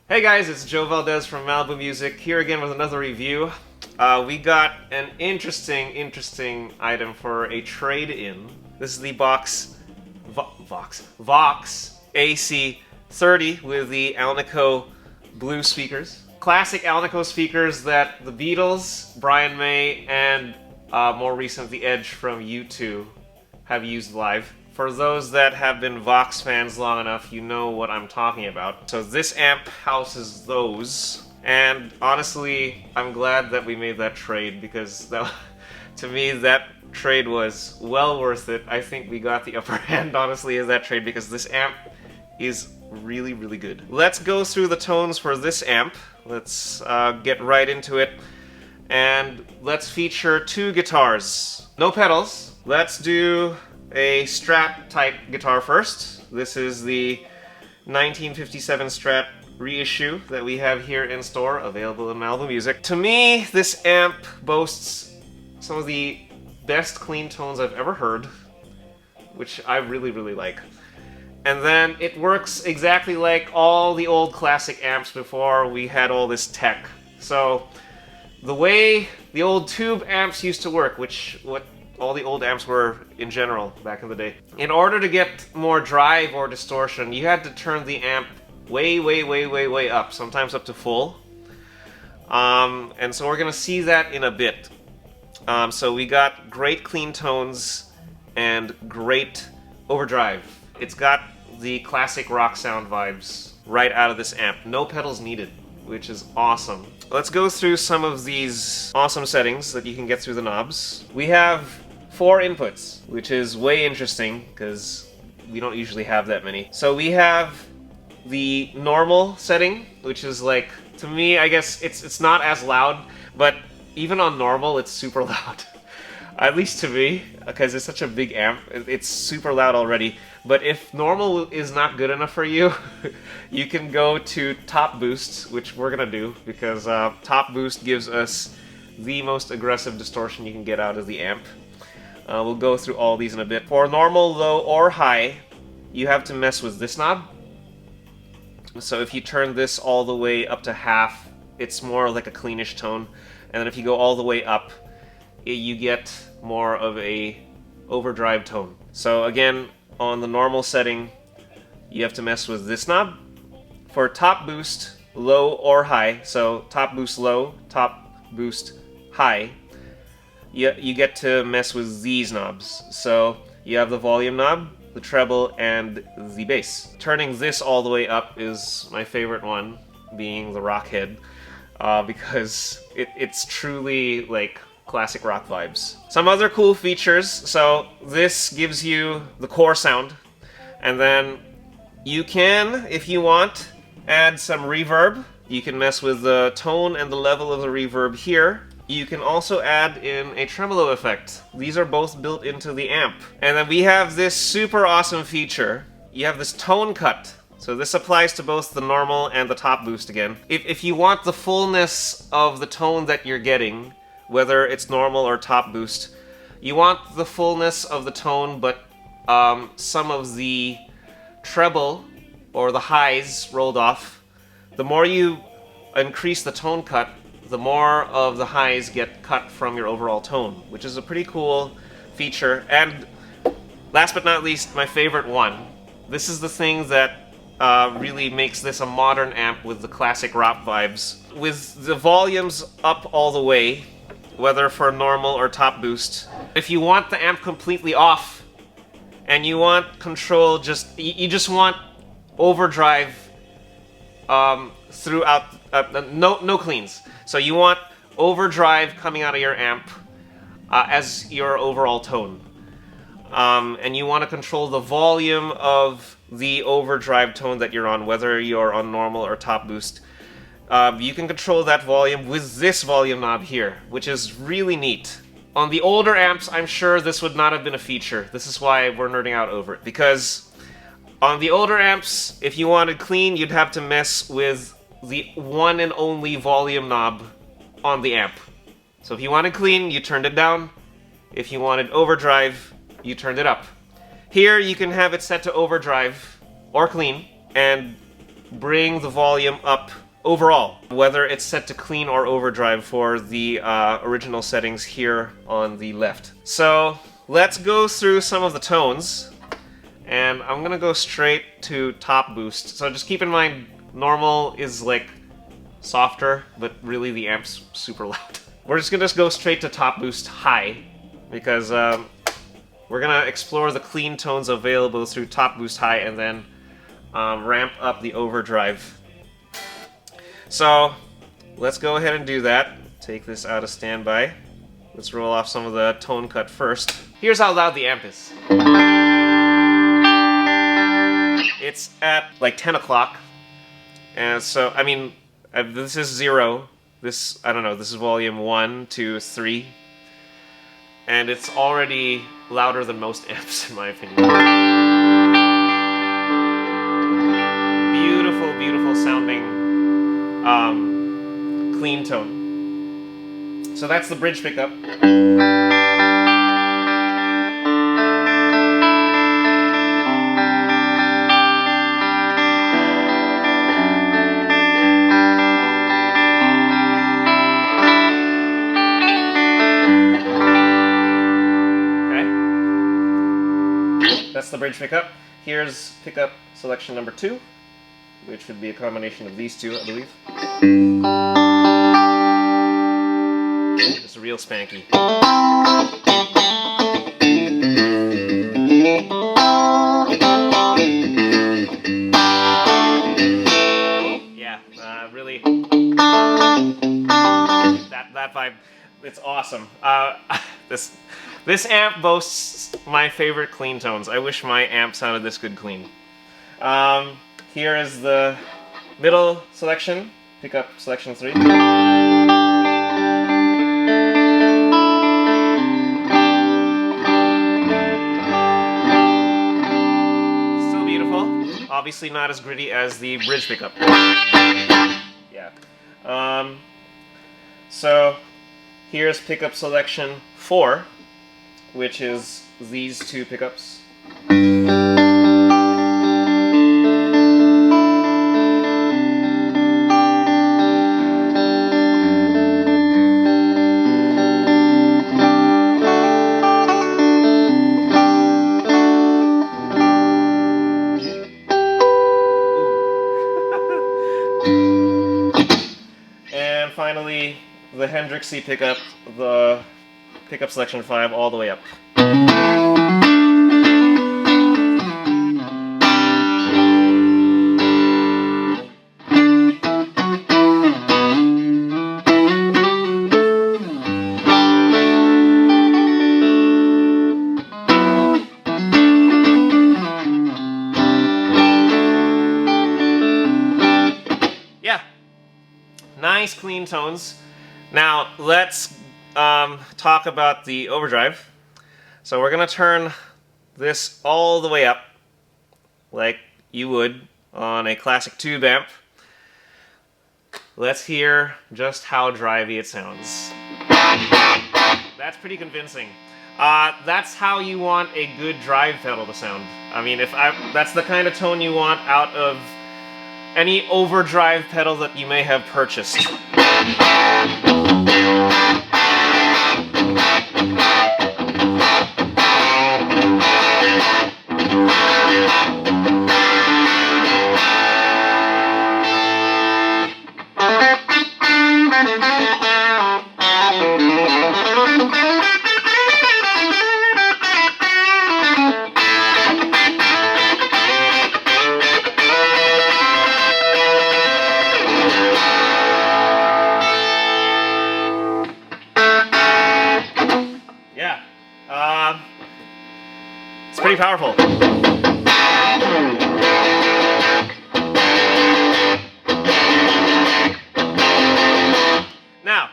Hey guys, it's Joe Valdez from Malibu Music, here again with another review. We got an interesting item for a trade-in. This is the Vox Ac30 with the Alnico Blue speakers. Classic Alnico speakers that the Beatles, Brian May, and more recent The Edge from U2 have used live. For those that have been Vox fans long enough, you know what I'm talking about. So this amp houses those, and honestly, I'm glad that we made that trade because to me, that trade was well worth it. I think we got the upper hand, honestly, in that trade because this amp is really good. Let's go through the tones for this amp. Let's get right into it, and let's feature two guitars. No pedals. Let's do a Strat type guitar first. This is the 1957 Strat reissue that we have here in store, available in Malibu Music. To me, this amp boasts some of the best clean tones I've ever heard, which I really like. And then it works exactly like all the old classic amps before we had all this tech. So the way the old tube amps used to work, what all the old amps were in general back in the day. In order to get more drive or distortion, you had to turn the amp way up, sometimes up to full. And so we're gonna see that in a bit. So we got great clean tones and great overdrive. It's got the classic rock sound vibes right out of this amp. No pedals needed, which is awesome. Let's go through some of these awesome settings that you can get through the knobs. We have 4 inputs, which is way interesting because we don't usually have that many. So we have the normal setting, which is like, to me, I guess it's not as loud, but even on normal, it's super loud. At least to me, because it's such a big amp, it's super loud already. But if normal is not good enough for you, you can go to top boost, which we're gonna do, because top boost gives us the most aggressive distortion you can get out of the amp. We'll go through all these in a bit. For normal, low, or high, you have to mess with this knob. So if you turn this all the way up to half, it's more like a cleanish tone. And then if you go all the way up, you get more of a overdrive tone. So again, on the normal setting, you have to mess with this knob. For top boost, low or high, so top boost low, top boost high, you get to mess with these knobs. So you have the volume knob, the treble, and the bass. Turning this all the way up is my favorite one, being the rock head, because it's truly like classic rock vibes. Some other cool features, so this gives you the core sound, and then you can, if you want, add some reverb. You can mess with the tone and the level of the reverb here. You can also add in a tremolo effect. These are both built into the amp. And then we have this super awesome feature. You have this tone cut. So this applies to both the normal and the top boost again. If you want the fullness of the tone that you're getting, whether it's normal or top boost, you want the fullness of the tone, but some of the treble or the highs rolled off. The more you increase the tone cut, the more of the highs get cut from your overall tone, which is a pretty cool feature. And last but not least, my favorite one. This is the thing that really makes this a modern amp with the classic rock vibes. With the volumes up all the way, whether for normal or top boost, if you want the amp completely off and you want control, you just want overdrive throughout, no cleans. So you want overdrive coming out of your amp as your overall tone. And you want to control the volume of the overdrive tone that you're on, whether you're on normal or top boost. You can control that volume with this volume knob here, which is really neat. On the older amps, I'm sure this would not have been a feature. This is why we're nerding out over it, because on the older amps, if you wanted clean, you'd have to mess with the one and only volume knob on the amp. So if you wanted clean, you turned it down. If you wanted overdrive, you turned it up. Here you can have it set to overdrive or clean, and bring the volume up overall, whether it's set to clean or overdrive for the original settings here on the left. So let's go through some of the tones, and I'm gonna go straight to top boost. So just keep in mind, normal is like softer, but really the amp's super loud. We're just gonna go straight to top boost high, because we're gonna explore the clean tones available through top boost high and then ramp up the overdrive. So let's go ahead and do that. Take this out of standby. Let's roll off some of the tone cut first. Here's how loud the amp is. It's at like 10 o'clock. And so, I mean, this is 0. This, I don't know, this is volume 1, 2, 3. And it's already louder than most amps, in my opinion. Beautiful, beautiful sounding clean tone. So that's the bridge pickup. That's the bridge pickup. Here's pickup selection number 2, which would be a combination of these two, I believe. It's real spanky. Yeah, really. That vibe, it's awesome. This amp boasts my favorite clean tones. I wish my amp sounded this good clean. Here is the middle selection, pickup selection 3. Still beautiful. Obviously not as gritty as the bridge pickup. Yeah. So here's pickup selection 4, which is these two pickups. And finally, the Hendrixy pickup, the pickup selection 5 all the way up. Yeah, nice clean tones. Now let's talk about the overdrive. So we're gonna turn this all the way up, like you would on a classic tube amp. Let's hear just how drivey it sounds. That's pretty convincing. That's how you want a good drive pedal to sound. I mean, that's the kind of tone you want out of any overdrive pedal that you may have purchased. It's pretty powerful. Now,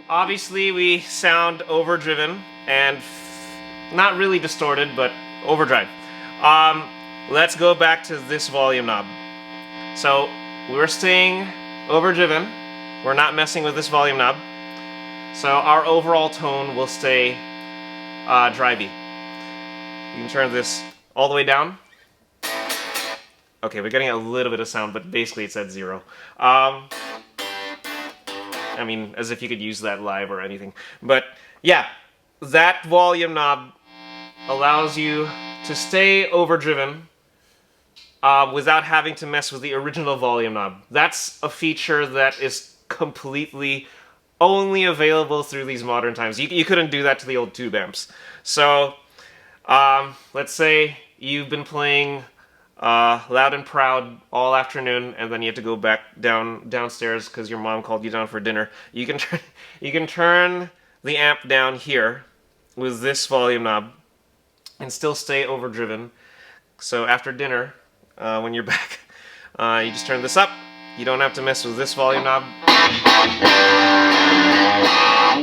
obviously we sound overdriven and not really distorted, but overdrive. Let's go back to this volume knob. So we're staying overdriven. We're not messing with this volume knob. So our overall tone will stay drivey. You can turn this all the way down. Okay, we're getting a little bit of sound, but basically it's at 0. I mean, as if you could use that live or anything. But yeah, that volume knob allows you to stay overdriven without having to mess with the original volume knob. That's a feature that is completely only available through these modern times. You couldn't do that to the old tube amps. So, let's say you've been playing Loud and Proud all afternoon, and then you have to go back downstairs because your mom called you down for dinner. You can turn the amp down here with this volume knob and still stay overdriven. So after dinner, when you're back, you just turn this up. You don't have to mess with this volume knob,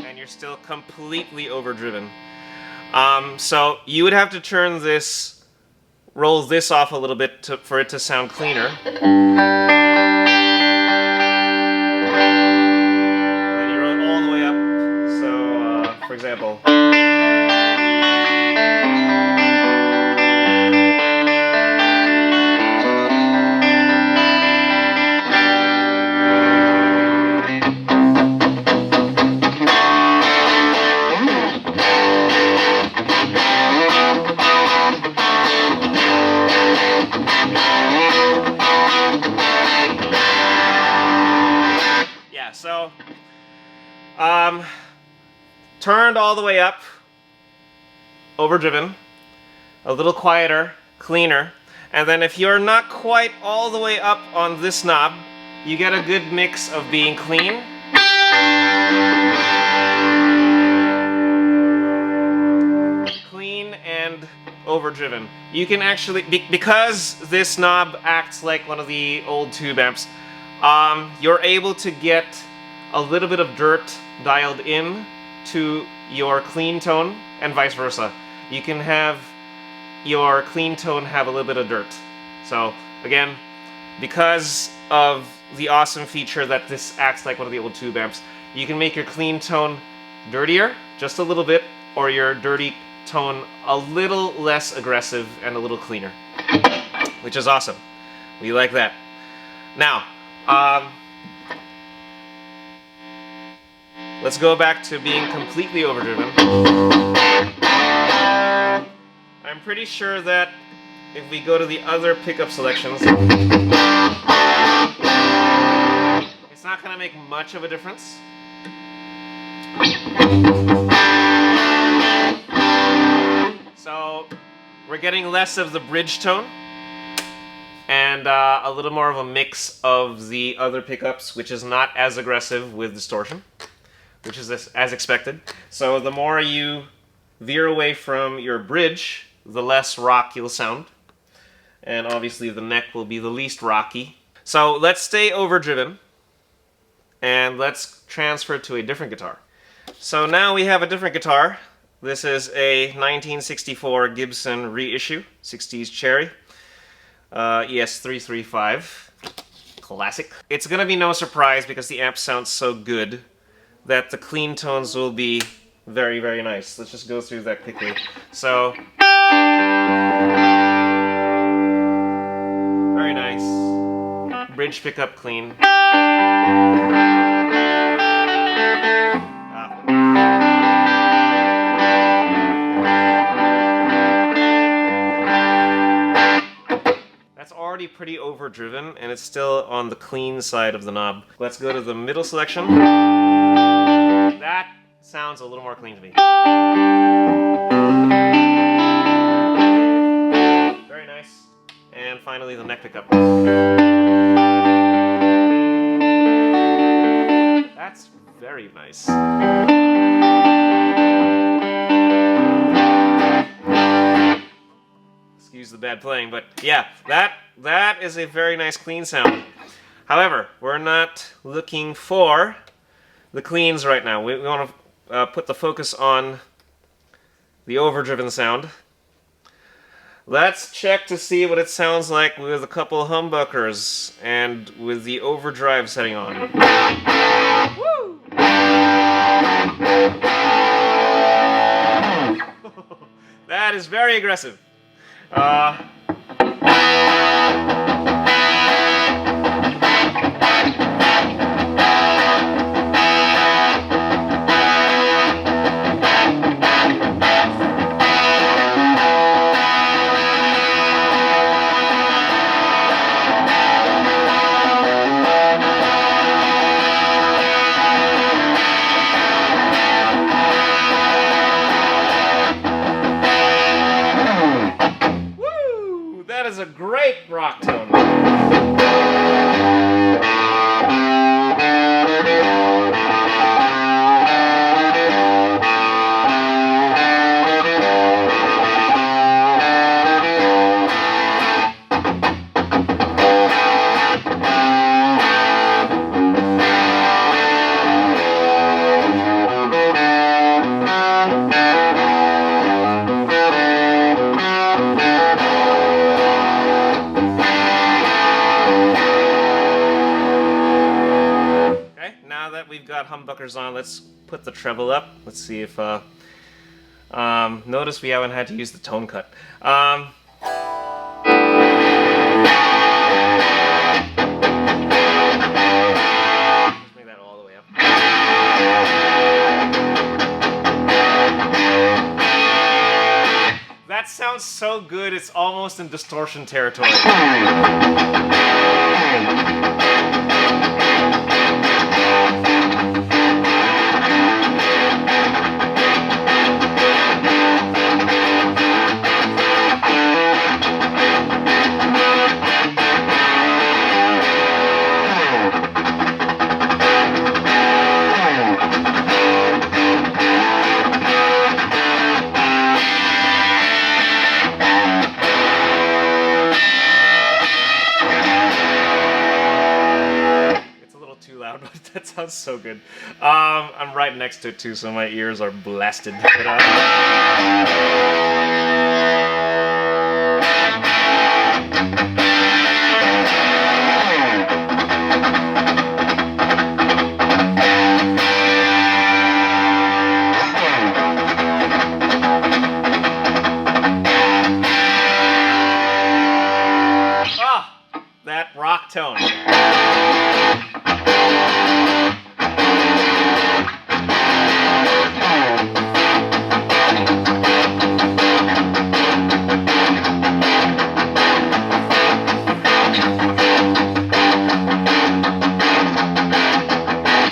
and you're still completely overdriven. So you would have to turn this, roll this off a little bit for it to sound cleaner. And then you roll it all the way up. So, for example. So, turned all the way up, overdriven, a little quieter, cleaner, and then if you're not quite all the way up on this knob, you get a good mix of being clean and overdriven. You can actually, because this knob acts like one of the old tube amps, you're able to get a little bit of dirt dialed in to your clean tone and vice versa. You can have your clean tone have a little bit of dirt. So again, because of the awesome feature that this acts like one of the old tube amps, you can make your clean tone dirtier, just a little bit, or your dirty tone a little less aggressive and a little cleaner, which is awesome. We like that. Now, let's go back to being completely overdriven. I'm pretty sure that if we go to the other pickup selections, it's not going to make much of a difference. So we're getting less of the bridge tone and a little more of a mix of the other pickups, which is not as aggressive with distortion, which is as expected. So the more you veer away from your bridge, the less rock you'll sound. And obviously the neck will be the least rocky. So let's stay overdriven, and let's transfer to a different guitar. So now we have a different guitar. This is a 1964 Gibson reissue, 60s Cherry, ES335, classic. It's gonna be no surprise, because the amp sounds so good, that the clean tones will be very, very nice. Let's just go through that quickly. So, very nice. Bridge pickup clean. That's already pretty overdriven, and it's still on the clean side of the knob. Let's go to the middle selection. That sounds a little more clean to me. Very nice. And finally the neck pickup. That's very nice. Excuse the bad playing, but yeah, that is a very nice clean sound. However, we're not looking for the cleans right now. We want to put the focus on the overdriven sound. Let's check to see what it sounds like with a couple humbuckers and with the overdrive setting on. Woo! That is very aggressive. Okay, now that we've got humbuckers on, let's put the treble up. Let's see if, notice we haven't had to use the tone cut. Let's bring that all the way up. That sounds so good, it's almost in distortion territory. That sounds so good. I'm right next to it too, so my ears are blasted. But, that rock tone.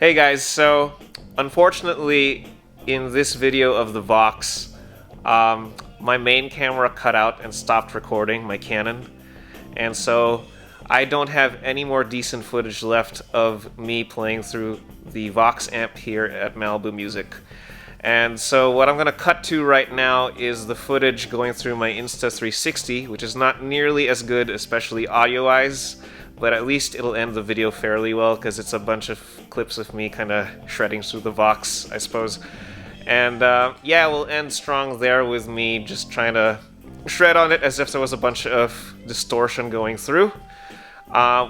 Hey guys, so unfortunately in this video of the Vox, my main camera cut out and stopped recording, my Canon, and so I don't have any more decent footage left of me playing through the Vox amp here at Malibu Music. And so what I'm going to cut to right now is the footage going through my Insta360, which is not nearly as good, especially audio-wise, but at least it'll end the video fairly well because it's a bunch of clips of me kind of shredding through the Vox, I suppose. And yeah, we'll end strong there with me just trying to shred on it as if there was a bunch of distortion going through,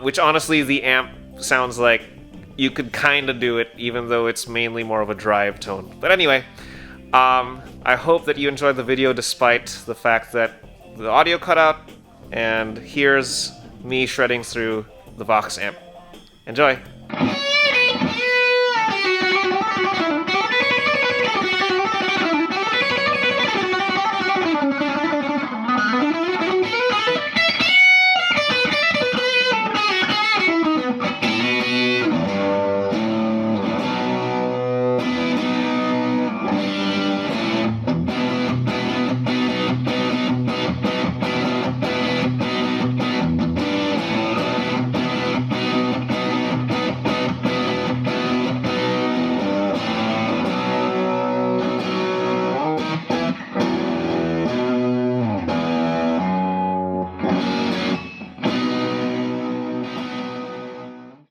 which honestly the amp sounds like you could kind of do it even though it's mainly more of a drive tone. But anyway, I hope that you enjoyed the video despite the fact that the audio cut out, and here's me shredding through the Vox amp. Enjoy!